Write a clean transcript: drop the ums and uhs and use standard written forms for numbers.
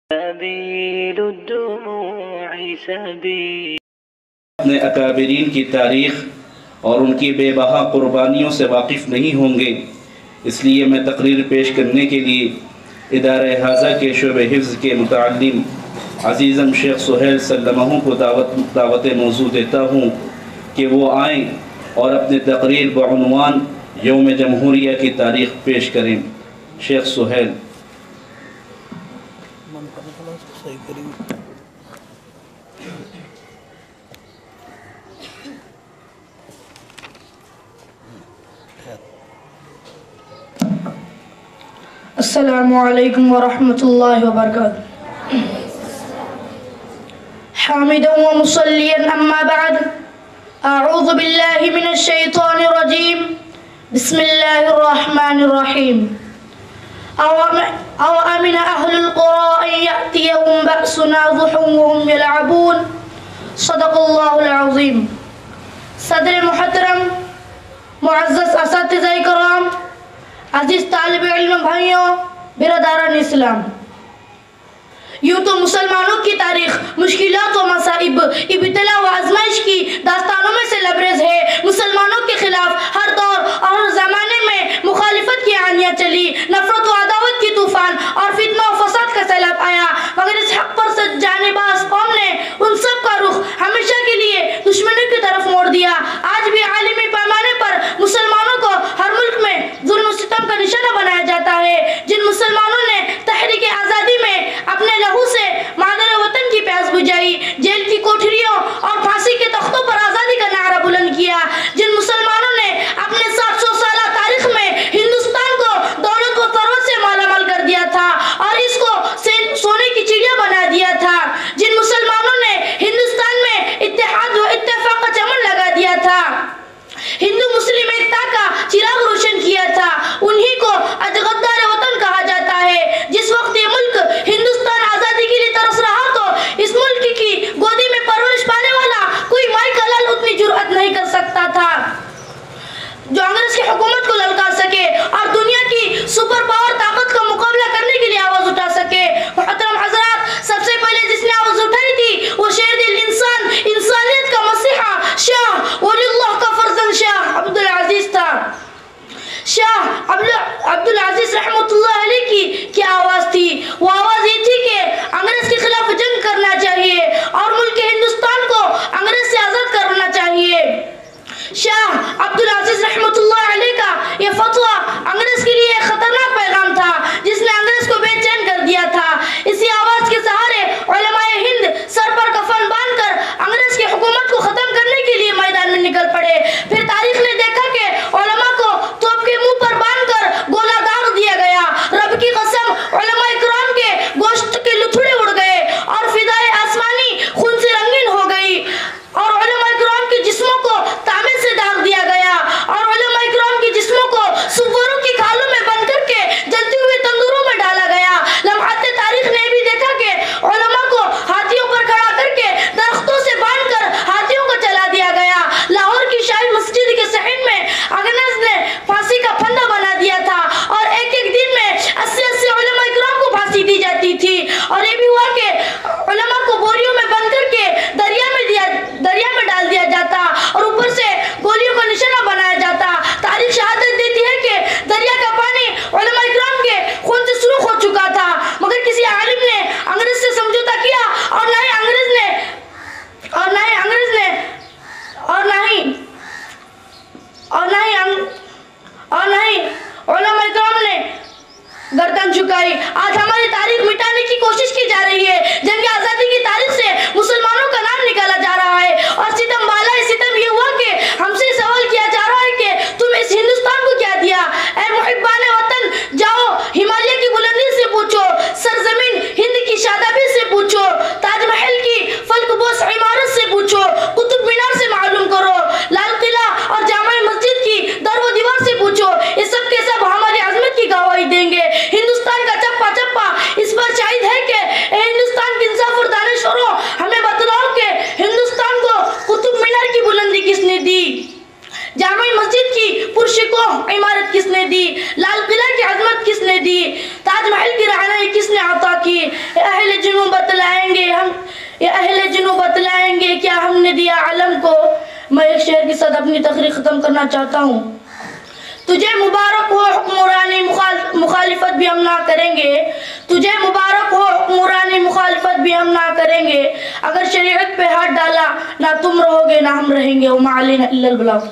سبيل الدموع سبيل. اپنے اکابرین کی تاریخ اور ان کی بے بہا قربانیوں سے واقف نہیں ہوں گے، اس لیے میں تقریر پیش کرنے کے لیے ادارہ حاضہ کے شعبہ حفظ کے متعلم عزیزم شیخ سہیل سلمہ کو دعوت موضوع دیتا ہوں کہ وہ آئیں اور اپنے تقریر بعنوان یوم جمہوریہ کی تاریخ پیش کریں. شیخ سہیل. السلام علیکم ورحمۃ اللہ وبرکاتہ. حامدا ومصلیا اما بعد، اعوذ باللہ من الشیطان الرجیم، بسم اللہ الرحمن الرحیم. او امن اہل القرى ان یأتیہم بأسنا ضحا وهم یلعبون. صدق اللہ العظیم. صدر محترم، معزز اساتذہ کرام، عزیز طالب علم بھائیوں، برادران اسلام، یوں تو مسلمانوں کی تاریخ مشکلات و مصائب، ابتلا و آزمائش کی داستانوں میں سے لبریز ہے. مسلمانوں کے خلاف ہر دور اور ہر زمانے میں مخالفت کی آندیاں چلی، نفرت و عداوت کی طوفان اور فتنہ و فساد کا سیلاب آیا، مگر اس حق پر سچ جانے باز قوم نے ان سب کا رخ ہمیشہ کے لیے دشمنی کی طرف موڑ دیا. آج بھی عالمی پیمانے پر مسلمانوں کو ہر ملک میں ظلم و ستم کا نشانہ بنایا جاتا ہے. جن مسلمانوں نے تحریک آزادی میں اپنے لہو سے مادر وطن کی پیاس بجھائی، جیل کی کوٹھریوں اور پھانسی کے تختوں پر آزادی کا نعرہ بلند کیا، جن مسلمانوں نے اپنے 700 سالہ تاریخ میں ہندوستان کو دولت و ثروت سے مالا مال کر دیا تھا اور اس کو جنوں بتلائیں گے کیا ہم نے دیا علم کو. میں ایک شعر کے ساتھ اپنی تقریر ختم کرنا چاہتا ہوں. تجھے مبارک ہو حکمرانی مخالفت بھی ہم نہ کریں گے. تجھے مبارک ہو حکمرانی مخالفت بھی ہم نہ کریں گے. اگر شریعت پہ ہاتھ ڈالا نہ تم رہو گے نہ ہم رہیں گے. وما علینا الا البلاغ.